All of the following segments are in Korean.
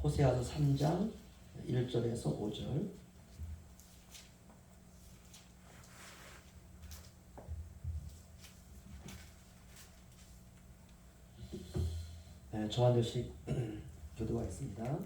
호세아서 3장 1절에서 5절. 저 한 절씩 교도하겠습니다.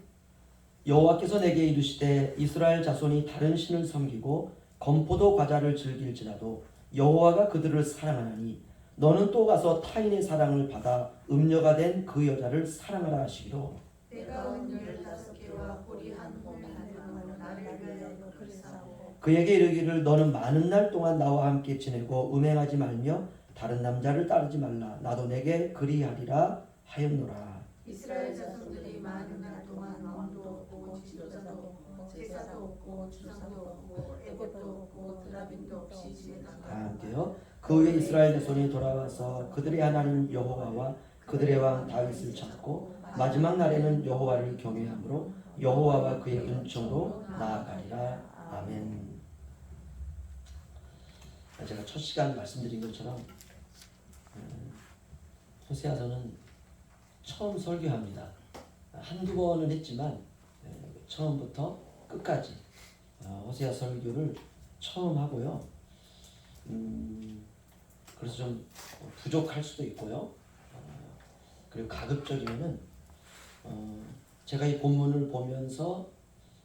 여호와께서 내게 이르시되 이스라엘 자손이 다른 신을 섬기고 건포도 과자를 즐길지라도 여호와가 그들을 사랑하나니 너는 또 가서 타인의 사랑을 받아 음녀가 된 그 여자를 사랑하라 하시기로 내가 은 15개와 보리 한 호미로 나를 위하여 그리사오고 그에게 이르기를 너는 많은 날 동안 나와 함께 지내고 음행하지 말며 다른 남자를 따르지 말라. 나도 내게 그리하리라 하였노라. 이스라엘 자손들이 많은 날 동안 왕도 없고 지도자도 없고 제사도 없고 주상도 없고 애굽도 없고 드라빔도 없이 지내다가 다 함께요. 그 후에 이스라엘 자손이 돌아와서 그들의 하나님 여호와와 그들의 왕 다윗을 찾고 마지막 날에는 여호와를 경외함으로 여호와와 그의 은총으로 나아가리라. 아멘. 제가 첫 시간 말씀드린 것처럼 호세아서는 처음 설교합니다. 한두 번은 했지만 처음부터 끝까지 호세아 설교를 처음 하고요. 그래서 좀 부족할 수도 있고요. 그리고 가급적이면은 제가 이 본문을 보면서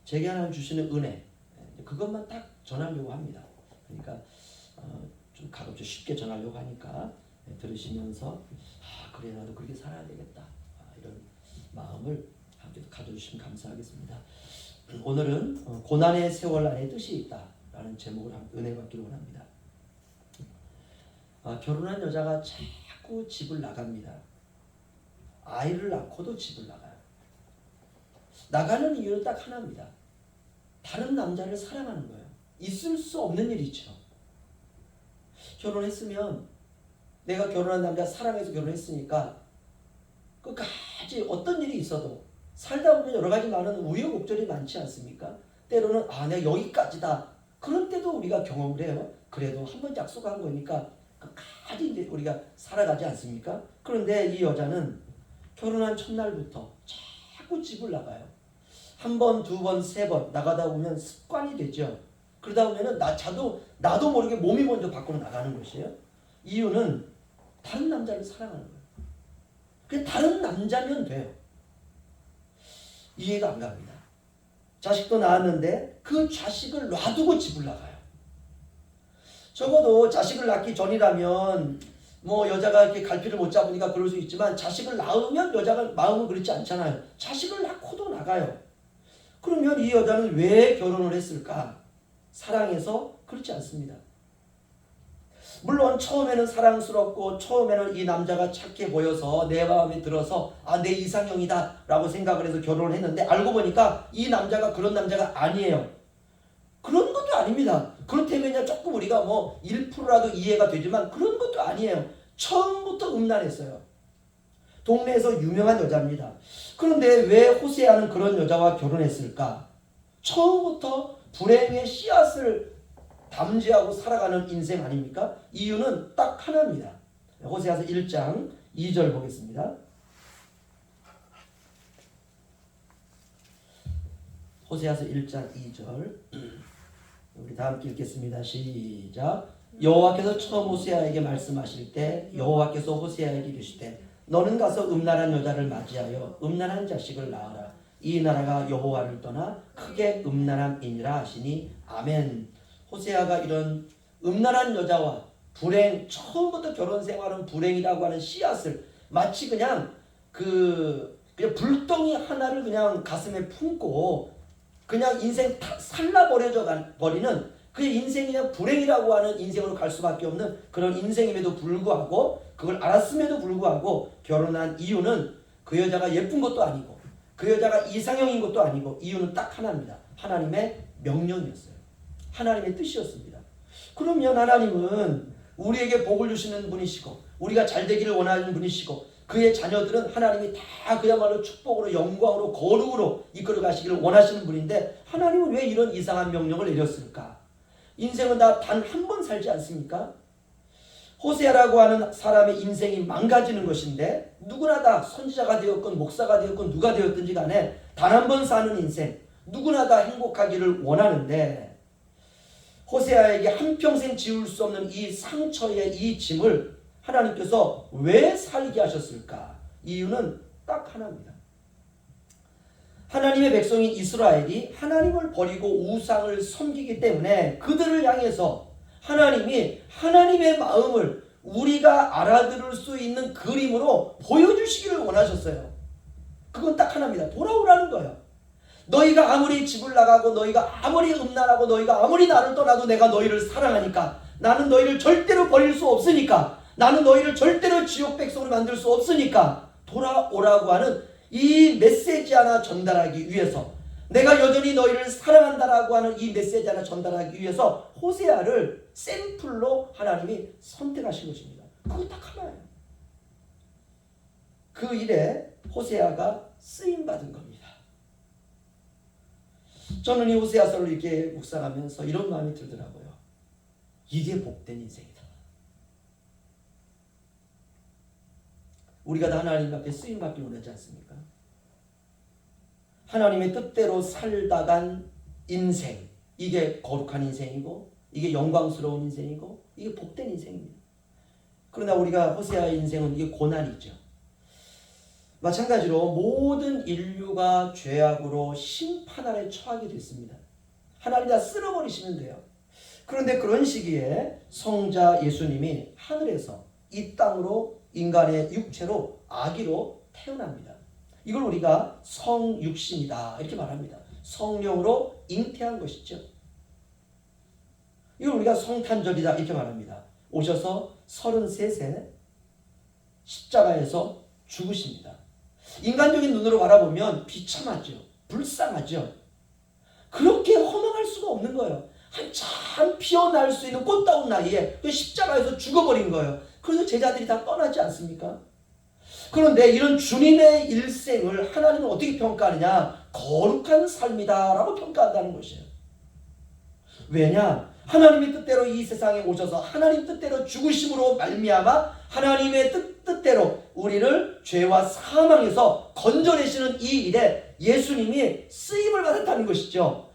제게 하나님 주시는 은혜 그것만 딱 전하려고 합니다. 그러니까 좀 가급적 쉽게 전하려고 하니까 들으시면서 그래 나도 그렇게 살아야 되겠다 이런 마음을 함께 가져주시면 감사하겠습니다. 오늘은 고난의 세월 안에 뜻이 있다라는 제목을 은혜 받기로 원합니다. 결혼한 여자가 자꾸 집을 나갑니다. 아이를 낳고도 집을 나가요. 나가는 이유는 딱 하나입니다. 다른 남자를 사랑하는 거예요. 있을 수 없는 일이죠. 결혼했으면 내가 결혼한 남자 사랑해서 결혼했으니까 끝까지 어떤 일이 있어도 살다 보면 여러 가지 많은 우여곡절이 많지 않습니까? 때로는 내가 여기까지다. 그런 때도 우리가 경험을 해요. 그래도 한 번 약속한 거니까 끝까지 이제 우리가 살아가지 않습니까? 그런데 이 여자는 결혼한 첫날부터 자꾸 집을 나가요. 한 번, 두 번, 세 번 나가다 보면 습관이 되죠. 그러다 보면은 나도 모르게 몸이 먼저 밖으로 나가는 것이에요. 이유는 다른 남자를 사랑하는 거예요. 그냥 다른 남자면 돼요. 이해가 안 갑니다. 자식도 낳았는데 그 자식을 놔두고 집을 나가요. 적어도 자식을 낳기 전이라면 여자가 이렇게 갈피를 못 잡으니까 그럴 수 있지만 자식을 낳으면 여자가 마음은 그렇지 않잖아요. 자식을 낳고도 나가요. 그러면 이 여자는 왜 결혼을 했을까? 사랑해서? 그렇지 않습니다. 물론 처음에는 사랑스럽고 처음에는 이 남자가 착해 보여서 내 마음에 들어서 내 이상형이다 라고 생각을 해서 결혼을 했는데 알고 보니까 이 남자가 그런 남자가 아니에요. 그런 것도 아닙니다. 그렇다면 조금 우리가 1%라도 이해가 되지만 그런 것도 아니에요. 처음부터 음란했어요. 동네에서 유명한 여자입니다. 그런데 왜 호세아는 그런 여자와 결혼했을까? 처음부터 불행의 씨앗을 담지하고 살아가는 인생 아닙니까? 이유는 딱 하나입니다. 호세아서 1장 2절 보겠습니다. 호세아서 1장 2절 우리 다 함께 읽겠습니다. 시작. 여호와께서 처음 호세아에게 말씀하실 때 여호와께서 호세아에게 이르시되 너는 가서 음란한 여자를 맞이하여 음란한 자식을 낳으라. 이 나라가 여호와를 떠나 크게 음란함이니라 하시니 아멘. 호세아가 이런 음란한 여자와 불행, 처음부터 결혼 생활은 불행이라고 하는 씨앗을 마치 그냥 불덩이 하나를 그냥 가슴에 품고 그냥 인생 다 살라버려져 버리는 그 인생이 그냥 불행이라고 하는 인생으로 갈 수밖에 없는 그런 인생임에도 불구하고 그걸 알았음에도 불구하고 결혼한 이유는 그 여자가 예쁜 것도 아니고 그 여자가 이상형인 것도 아니고 이유는 딱 하나입니다. 하나님의 명령이었어요. 하나님의 뜻이었습니다. 그러면 하나님은 우리에게 복을 주시는 분이시고 우리가 잘 되기를 원하는 분이시고 그의 자녀들은 하나님이 다 그야말로 축복으로 영광으로 거룩으로 이끌어 가시기를 원하시는 분인데 하나님은 왜 이런 이상한 명령을 내렸을까? 인생은 다 단 한 번 살지 않습니까? 호세아라고 하는 사람의 인생이 망가지는 것인데 누구나 다 선지자가 되었건 목사가 되었건 누가 되었든지 간에 단 한 번 사는 인생 누구나 다 행복하기를 원하는데 호세아에게 한평생 지울 수 없는 이 상처의 이 짐을 하나님께서 왜 살게 하셨을까? 이유는 딱 하나입니다. 하나님의 백성인 이스라엘이 하나님을 버리고 우상을 섬기기 때문에 그들을 향해서 하나님이 하나님의 마음을 우리가 알아들을 수 있는 그림으로 보여주시기를 원하셨어요. 그건 딱 하나입니다. 돌아오라는 거예요. 너희가 아무리 집을 나가고 너희가 아무리 음란하고 너희가 아무리 나를 떠나도 내가 너희를 사랑하니까 나는 너희를 절대로 버릴 수 없으니까 나는 너희를 절대로 지옥 백성으로 만들 수 없으니까 돌아오라고 하는 이 메시지 하나 전달하기 위해서 내가 여전히 너희를 사랑한다라고 하는 이 메시지 하나 전달하기 위해서 호세아를 샘플로 하나님이 선택하신 것입니다. 그거 딱 하나예요. 그 일에 호세아가 쓰임받은 겁니다. 저는 이 호세아서를 이렇게 묵상하면서 이런 마음이 들더라고요. 이게 복된 인생이다. 우리가 다 하나님 앞에 쓰임받기 원하지 않습니까? 하나님의 뜻대로 살다간 인생, 이게 거룩한 인생이고 이게 영광스러운 인생이고 이게 복된 인생입니다. 그러나 우리가 호세아의 인생은 이게 고난이죠. 마찬가지로 모든 인류가 죄악으로 심판 아래 처하게 됐습니다. 하나님 다 쓸어버리시면 돼요. 그런데 그런 시기에 성자 예수님이 하늘에서 이 땅으로 인간의 육체로 아기로 태어납니다. 이걸 우리가 성육신이다 이렇게 말합니다. 성령으로 잉태한 것이죠. 이걸 우리가 성탄절이다 이렇게 말합니다. 오셔서 33세 십자가에서 죽으십니다. 인간적인 눈으로 바라보면 비참하죠. 불쌍하죠. 그렇게 허망할 수가 없는 거예요. 한참 피어날 수 있는 꽃다운 나이에 그 십자가에서 죽어버린 거예요. 그래서 제자들이 다 떠나지 않습니까? 그런데 이런 주님의 일생을 하나님은 어떻게 평가하느냐? 거룩한 삶이다 라고 평가한다는 것이에요. 왜냐? 하나님의 뜻대로 이 세상에 오셔서 하나님 뜻대로 죽으심으로 말미암아 하나님의 뜻대로 우리를 죄와 사망에서 건져내시는 이 일에 예수님이 쓰임을 받았다는 것이죠.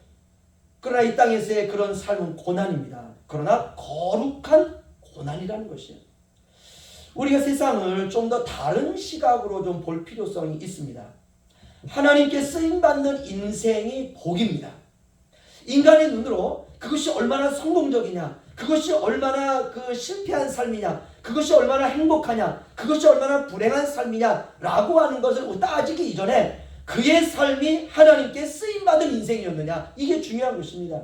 그러나 이 땅에서의 그런 삶은 고난입니다. 그러나 거룩한 고난이라는 것이에요. 우리가 세상을 좀 더 다른 시각으로 좀 볼 필요성이 있습니다. 하나님께 쓰임받는 인생이 복입니다. 인간의 눈으로 그것이 얼마나 성공적이냐, 그것이 얼마나 실패한 삶이냐, 그것이 얼마나 행복하냐, 그것이 얼마나 불행한 삶이냐라고 하는 것을 따지기 이전에 그의 삶이 하나님께 쓰임받은 인생이었느냐, 이게 중요한 것입니다.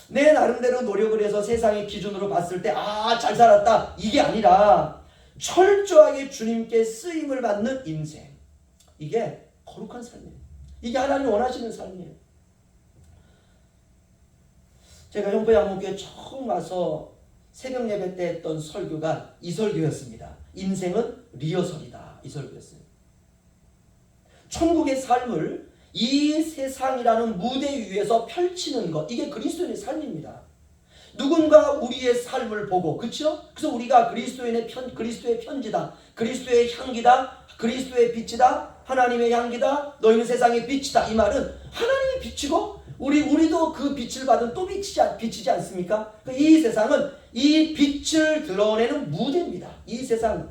내 나름대로 노력을 해서 세상의 기준으로 봤을 때 잘 살았다 이게 아니라 철저하게 주님께 쓰임을 받는 인생, 이게 거룩한 삶이에요. 이게 하나님 원하시는 삶이에요. 제가 형포양목교에 처음 와서 새벽 예배 때 했던 설교가 이 설교였습니다. 인생은 리허설이다, 이 설교였어요. 천국의 삶을 이 세상이라는 무대 위에서 펼치는 것, 이게 그리스도인의 삶입니다. 누군가 우리의 삶을 보고, 그렇죠? 그래서 우리가 그리스도의 편지다, 그리스도의 향기다, 그리스도의 빛이다, 하나님의 향기다, 너희는 세상의 빛이다. 이 말은 하나님이 빛이고 우리도 그 빛을 받은 또 빛이지 않습니까? 이 세상은 이 빛을 드러내는 무대입니다. 이 세상은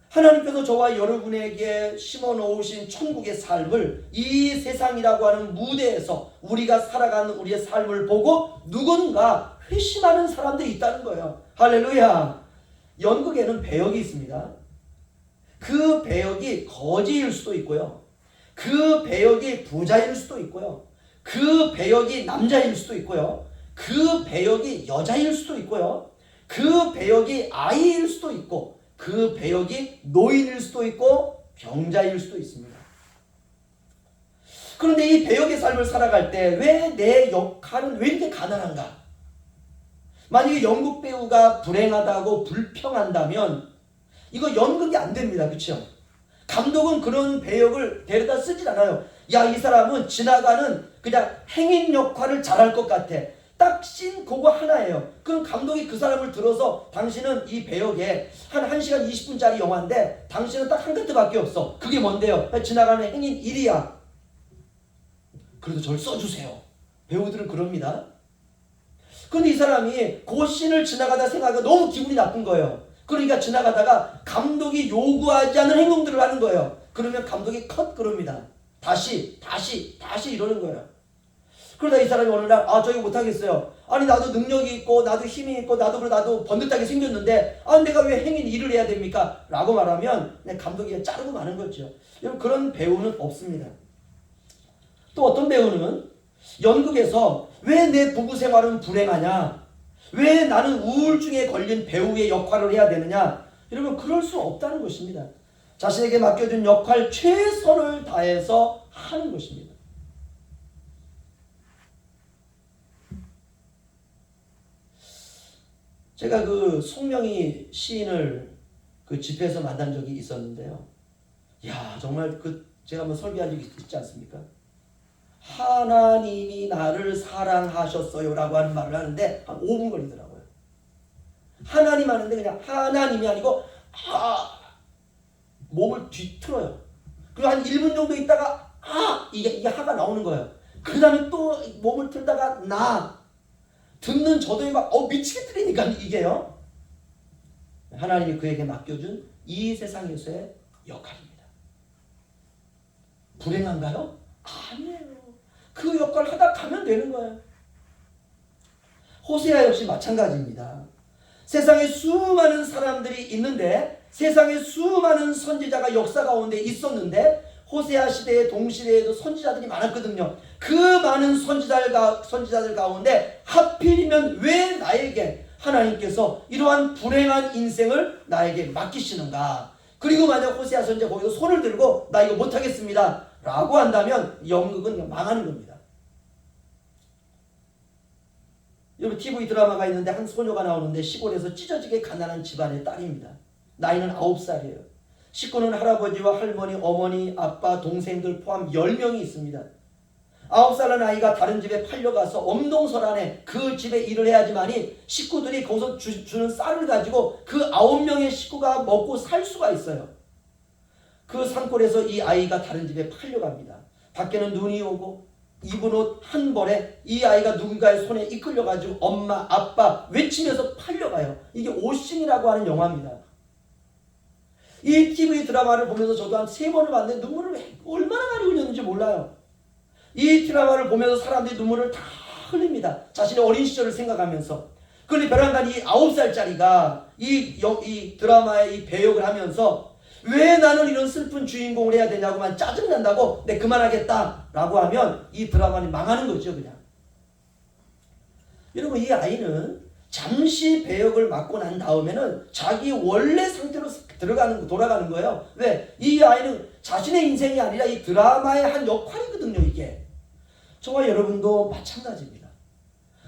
하나님께서 저와 여러분에게 심어놓으신 천국의 삶을 이 세상이라고 하는 무대에서 우리가 살아가는 우리의 삶을 보고 누군가 회심하는 사람들이 있다는 거예요. 할렐루야. 연극에는 배역이 있습니다. 그 배역이 거지일 수도 있고요, 그 배역이 부자일 수도 있고요, 그 배역이 남자일 수도 있고요, 그 배역이 여자일 수도 있고요, 그 배역이 아이일 수도 있고, 그 배역이 노인일 수도 있고 병자일 수도 있습니다. 그런데 이 배역의 삶을 살아갈 때 왜 내 역할은 왜 이렇게 가난한가? 만약에 연극 배우가 불행하다고 불평한다면 이거 연극이 안 됩니다. 그렇죠? 감독은 그런 배역을 데려다 쓰질 않아요. 야, 이 사람은 지나가는 그냥 행인 역할을 잘할 것 같아. 딱 씬 그거 하나예요. 그럼 감독이 그 사람을 들어서 당신은 이 배역에 한 1시간 20분짜리 영화인데 당신은 딱 한 카트밖에 없어. 그게 뭔데요? 지나가는 행인 1이야. 그래도 저를 써주세요. 배우들은 그럽니다. 근데 이 사람이 그 씬을 지나가다 생각하니까 너무 기분이 나쁜 거예요. 그러니까 지나가다가 감독이 요구하지 않는 행동들을 하는 거예요. 그러면 감독이 컷 그럽니다. 다시 이러는 거예요. 그러다 이 사람이 어느 날 저기 못하겠어요. 아니 나도 능력이 있고 나도 힘이 있고 나도 번듯하게 생겼는데 내가 왜 행인 일을 해야 됩니까? 라고 말하면 감독이 자르고 마는 거죠. 여러분 그런 배우는 없습니다. 또 어떤 배우는 연극에서 왜 내 부부 생활은 불행하냐? 왜 나는 우울증에 걸린 배우의 역할을 해야 되느냐? 여러분 그럴 수 없다는 것입니다. 자신에게 맡겨준 역할 최선을 다해서 하는 것입니다. 제가 그 송명희 시인을 그 집회에서 만난 적이 있었는데요. 정말 제가 한번 설교한 적이 있지 않습니까? 하나님이 나를 사랑하셨어요 라고 하는 말을 하는데 한 5분 걸리더라고요. 하나님 하는데 그냥 하나님이 아니고 몸을 뒤틀어요. 그리고 한 1분 정도 있다가 이게 하가 나오는 거예요. 그 다음에 또 몸을 틀다가 듣는 저도 막 미치겠더라니까 이게요. 하나님이 그에게 맡겨준 이 세상에서의 역할입니다. 불행한가요? 아니에요. 그 역할을 하다 가면 되는 거예요. 호세아 역시 마찬가지입니다. 세상에 수많은 사람들이 있는데 세상에 수많은 선지자가 역사 가운데 있었는데 호세아 시대의 동시대에도 선지자들이 많았거든요. 그 많은 선지자들 가운데 하필이면 왜 나에게 하나님께서 이러한 불행한 인생을 나에게 맡기시는가? 그리고 만약 호세아 선지자 거기서 손을 들고 나 이거 못하겠습니다 라고 한다면 연극은 망하는 겁니다. 여러분 TV 드라마가 있는데 한 소녀가 나오는데 시골에서 찢어지게 가난한 집안의 딸입니다. 나이는 9살이에요. 식구는 할아버지와 할머니, 어머니, 아빠, 동생들 포함 10명이 있습니다. 9살의 아이가 다른 집에 팔려가서 엄동설안에 그 집에 일을 해야지만이 식구들이 거기서 주는 쌀을 가지고 그 9명의 식구가 먹고 살 수가 있어요. 그 산골에서 이 아이가 다른 집에 팔려갑니다. 밖에는 눈이 오고 입은 옷 한 벌에 이 아이가 누군가의 손에 이끌려가지고 엄마, 아빠 외치면서 팔려가요. 이게 오신이라고 하는 영화입니다. 이 TV 드라마를 보면서 저도 한 3번을 봤는데 눈물을 얼마나 많이 흘렸는지 몰라요. 이 드라마를 보면서 사람들이 눈물을 다 흘립니다. 자신의 어린 시절을 생각하면서. 그런데 벼랑간 이 9살짜리가 이 드라마의 이 배역을 하면서 왜 나는 이런 슬픈 주인공을 해야 되냐고만 짜증난다고 네 그만하겠다 라고 하면 이 드라마는 망하는 거죠 그냥. 여러분 이 아이는 잠시 배역을 맡고 난 다음에는 자기 원래 상태로 돌아가는 거예요. 왜? 이 아이는 자신의 인생이 아니라 이 드라마의 한 역할이거든요 이게. 저와 여러분도 마찬가지입니다.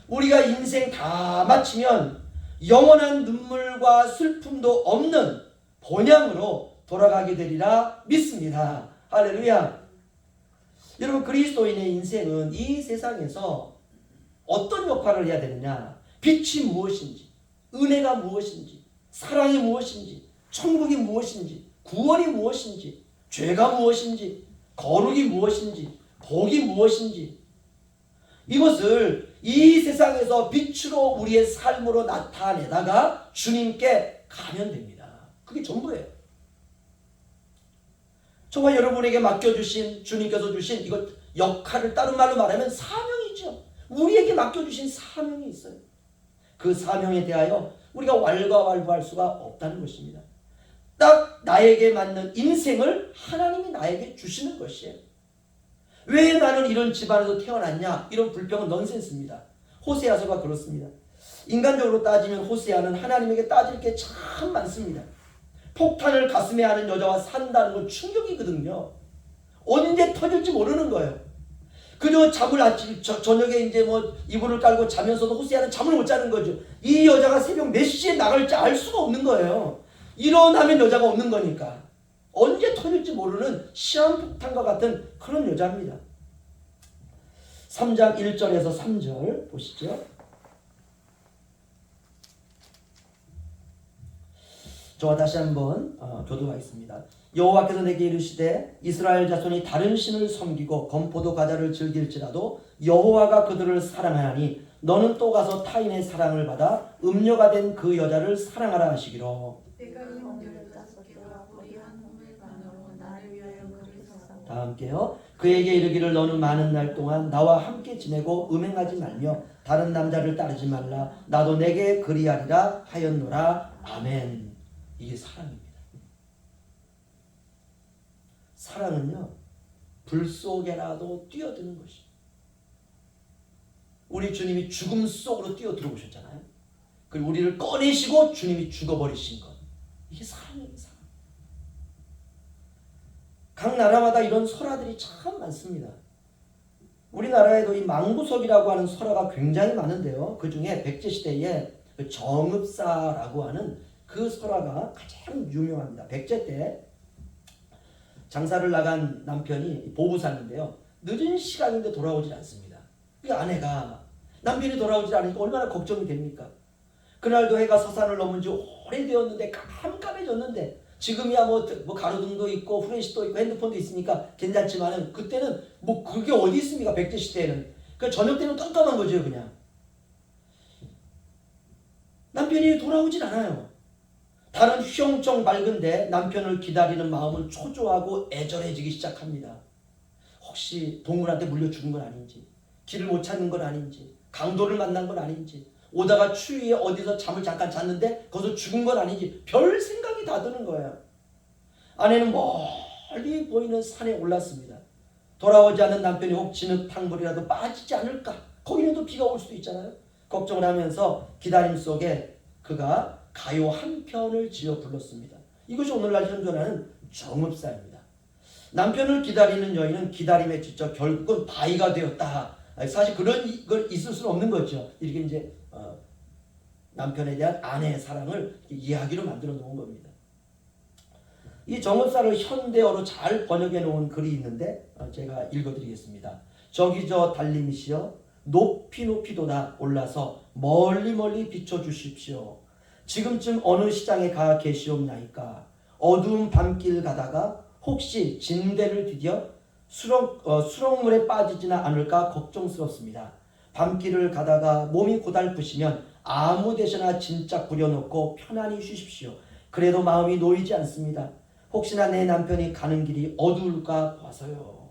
우리가 인생 다 마치면 영원한 눈물과 슬픔도 없는 본향으로 돌아가게 되리라 믿습니다. 할렐루야. 여러분 그리스도인의 인생은 이 세상에서 어떤 역할을 해야 되느냐? 빛이 무엇인지, 은혜가 무엇인지, 사랑이 무엇인지, 천국이 무엇인지, 구원이 무엇인지, 죄가 무엇인지, 거룩이 무엇인지, 복이 무엇인지 이것을 이 세상에서 빛으로 우리의 삶으로 나타내다가 주님께 가면 됩니다. 그게 전부예요. 저와 여러분에게 맡겨주신 주님께서 주신 이것 역할을 다른 말로 말하면 사명이죠. 우리에게 맡겨주신 사명이 있어요. 그 사명에 대하여 우리가 왈가왈부할 수가 없다는 것입니다. 딱 나에게 맞는 인생을 하나님이 나에게 주시는 것이에요. 왜 나는 이런 집안에서 태어났냐? 이런 불평은 넌센스입니다. 호세아서가 그렇습니다. 인간적으로 따지면 호세아는 하나님에게 따질 게 참 많습니다. 폭탄을 가슴에 안은 여자와 산다는 건 충격이거든요. 언제 터질지 모르는 거예요. 그저 잠을 저녁에 이제 이불을 깔고 자면서도 호세아는 잠을 못 자는 거죠. 이 여자가 새벽 몇 시에 나갈지 알 수가 없는 거예요. 일어나면 여자가 없는 거니까. 언제 터질지 모르는 시한폭탄과 같은 그런 여자입니다. 3장 1절에서 3절 보시죠. 저와 다시 한번 교도하겠습니다. 여호와께서 내게 이르시되 이스라엘 자손이 다른 신을 섬기고 건포도 과자를 즐길지라도 여호와가 그들을 사랑하나니 너는 또 가서 타인의 사랑을 받아 음녀가 된 그 여자를 사랑하라 하시기로. 내가 음녀를 5개와 보리 한 호멜만으로 나를 위하여 그를 샀사오니. 다 함께요. 그에게 이르기를 너는 많은 날 동안 나와 함께 지내고 음행하지 말며 다른 남자를 따르지 말라. 나도 내게 그리하리라 하였노라. 아멘. 이게 사랑입니다. 사랑은요, 불 속에라도 뛰어드는 것이. 우리 주님이 죽음 속으로 뛰어들어오셨잖아요. 그리고 우리를 꺼내시고 주님이 죽어버리신 것. 이게 사랑이에요, 사랑. 각 나라마다 이런 설화들이 참 많습니다. 우리나라에도 이 망부석이라고 하는 설화가 굉장히 많은데요. 그 중에 백제시대에 그 정읍사라고 하는 그 설화가 가장 유명합니다. 백제 때 장사를 나간 남편이 보부상인데요. 늦은 시간인데 돌아오질 않습니다. 그 아내가 남편이 돌아오질 않으니까 얼마나 걱정이 됩니까? 그날도 해가 서산을 넘은 지 오래되었는데 깜깜해졌는데 지금이야 뭐 가로등도 있고 후레쉬도 있고 핸드폰도 있으니까 괜찮지만은 그때는 뭐 그게 어디 있습니까? 백제 시대에는. 그 저녁 때는 깜깜한 거죠, 그냥. 남편이 돌아오질 않아요. 달은 휘영청 밝은데 남편을 기다리는 마음은 초조하고 애절해지기 시작합니다. 혹시 동물한테 물려 죽은 건 아닌지, 길을 못 찾는 건 아닌지, 강도를 만난 건 아닌지, 오다가 추위에 어디서 잠을 잠깐 잤는데 거기서 죽은 건 아닌지 별 생각이 다 드는 거예요. 아내는 멀리 보이는 산에 올랐습니다. 돌아오지 않는 남편이 혹 진흙탕물이라도 빠지지 않을까? 거기는 또 비가 올 수도 있잖아요. 걱정을 하면서 기다림 속에 그가 가요 한 편을 지어 불렀습니다. 이것이 오늘날 현존하는 정읍사입니다. 남편을 기다리는 여인은 기다림에 지쳐 결국은 바위가 되었다. 사실 그런 걸 있을 수는 없는 거죠. 이렇게 이제 남편에 대한 아내의 사랑을 이야기로 만들어 놓은 겁니다. 이 정읍사를 현대어로 잘 번역해 놓은 글이 있는데 제가 읽어드리겠습니다. 저기 저 달님이시여 높이 높이 돋아 올라서 멀리 멀리 비춰주십시오. 지금쯤 어느 시장에 가 계시옵나이까. 어두운 밤길 가다가 혹시 진대를 디뎌 수렁물에 빠지지는 않을까 걱정스럽습니다. 밤길을 가다가 몸이 고달프시면 아무 데서나 진짜 부려놓고 편안히 쉬십시오. 그래도 마음이 놓이지 않습니다. 혹시나 내 남편이 가는 길이 어두울까 봐서요.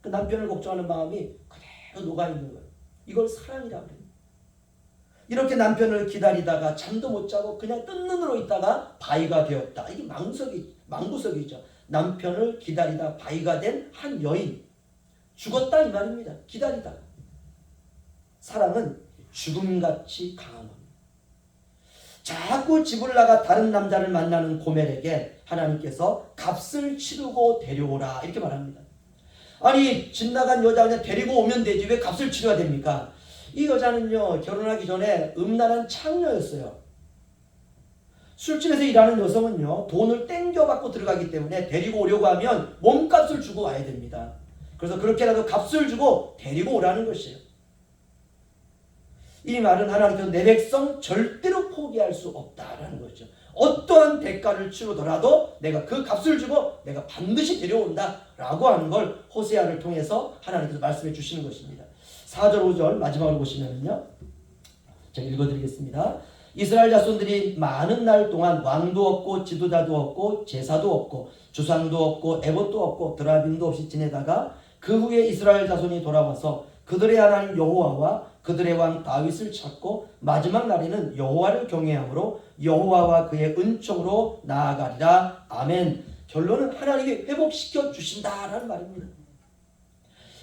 그 남편을 걱정하는 마음이 그대로 녹아있는 거예요. 이걸 사랑이라고 그래요. 이렇게 남편을 기다리다가 잠도 못 자고 그냥 뜬 눈으로 있다가 바위가 되었다. 이게 망부석이죠. 남편을 기다리다 바위가 된 한 여인. 죽었다 이 말입니다. 기다리다가. 사랑은 죽음같이 강한 겁니다. 자꾸 집을 나가 다른 남자를 만나는 고멜에게 하나님께서 값을 치르고 데려오라 이렇게 말합니다. 아니 집 나간 여자 그냥 데리고 오면 되지 왜 값을 치러야 됩니까? 이 여자는요 결혼하기 전에 음란한 창녀였어요. 술집에서 일하는 여성은요 돈을 땡겨받고 들어가기 때문에 데리고 오려고 하면 몸값을 주고 와야 됩니다. 그래서 그렇게라도 값을 주고 데리고 오라는 것이에요. 이 말은 하나님께서 내 백성 절대로 포기할 수 없다라는 거죠. 어떠한 대가를 치르더라도 내가 그 값을 주고 내가 반드시 데려온다라고 하는 걸 호세아를 통해서 하나님께서 말씀해 주시는 것입니다. 4절 5절 마지막으로 보시면요. 제가 읽어드리겠습니다. 이스라엘 자손들이 많은 날 동안 왕도 없고 지도자도 없고 제사도 없고 주상도 없고 에봇도 없고 드라빔도 없이 지내다가 그 후에 이스라엘 자손이 돌아와서 그들의 하나님 여호와와 그들의 왕 다윗을 찾고 마지막 날에는 여호와를 경외함으로 여호와와 그의 은총으로 나아가리라. 아멘. 결론은 하나님이 회복시켜 주신다라는 말입니다.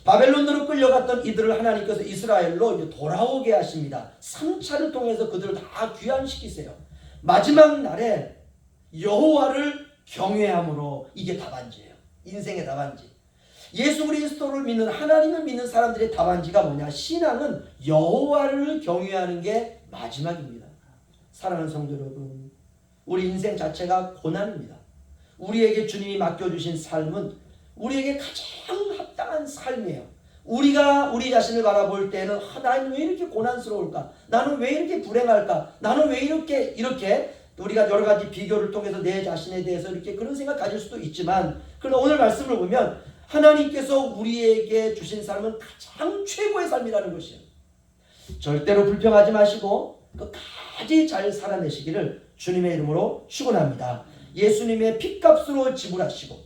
바벨론으로 끌려갔던 이들을 하나님께서 이스라엘로 이제 돌아오게 하십니다. 3차를 통해서 그들을 다 귀환시키세요. 마지막 날에 여호와를 경외함으로 이게 답안지예요. 인생의 답안지. 예수 그리스도를 믿는 하나님을 믿는 사람들의 답안지가 뭐냐? 신앙은 여호와를 경외하는 게 마지막입니다. 사랑하는 성도 여러분, 우리 인생 자체가 고난입니다. 우리에게 주님이 맡겨주신 삶은 우리에게 가장 합당한 삶이에요. 우리가 우리 자신을 바라볼 때는 나는 왜 이렇게 고난스러울까? 나는 왜 이렇게 불행할까? 나는 왜 이렇게 우리가 여러 가지 비교를 통해서 내 자신에 대해서 이렇게 그런 생각 가질 수도 있지만, 그러나 오늘 말씀을 보면 하나님께서 우리에게 주신 삶은 가장 최고의 삶이라는 것이에요. 절대로 불평하지 마시고 끝까지 잘 살아내시기를 주님의 이름으로 축원합니다. 예수님의 핏값으로 지불하시고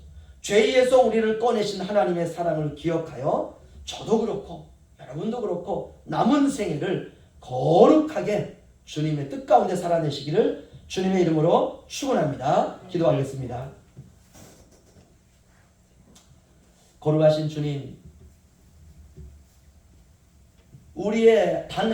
죄에서 우리를 꺼내신 하나님의 사랑을 기억하여 저도 그렇고 여러분도 그렇고 남은 생애를 거룩하게 주님의 뜻 가운데 살아내시기를 주님의 이름으로 축원합니다. 기도하겠습니다. 거룩하신 주님, 우리의 단